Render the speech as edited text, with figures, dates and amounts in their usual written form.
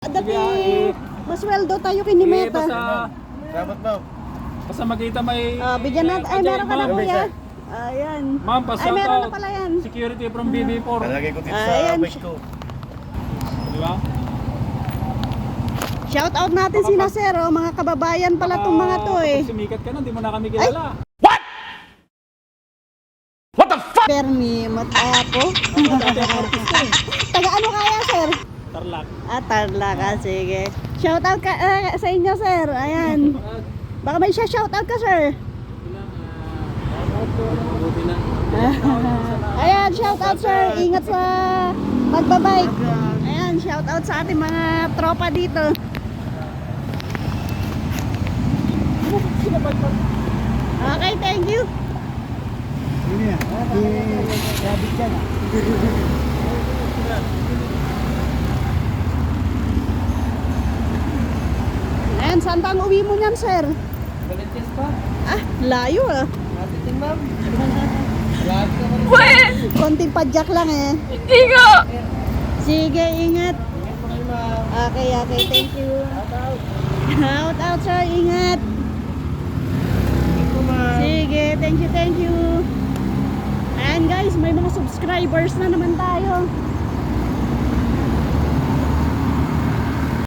Dati, masweldo tayo kay ni Meta. Salamat, ma'am. Basta makita may... Bigyan natin. Ay, meron ka na kuya. Ayan. Ma'am, pa Ay, meron na pala yan. Security from BB4. Nalagay ko dito Ayan. sa bike ko. Di ba? Shout out natin sila sir, oh. Mga kababayan pala itong mga to eh. Kapag sumikat ka na, di mo na kami kilala. Permi Matapo. Taga ano kaya sir? Tarlac. Tarlac ka, sige. Shout out ka, sa inyo sir, ayan. Baka may shout out ka sir. Ayan, shout out sir, ingat sa magbabike. Ayan, shout out sa ating mga tropa dito. Okay, thank you. Ayan, saan ba ang uwi mo niyan, sir? Balitis pa. Layo ah. Matiting, ma'am. Konting padyak lang eh. Igo! Sige, ingat. Okay, thank you. Shout out, sir, ingat. Sige, thank you. Ayan guys, may mga subscribers na naman tayo.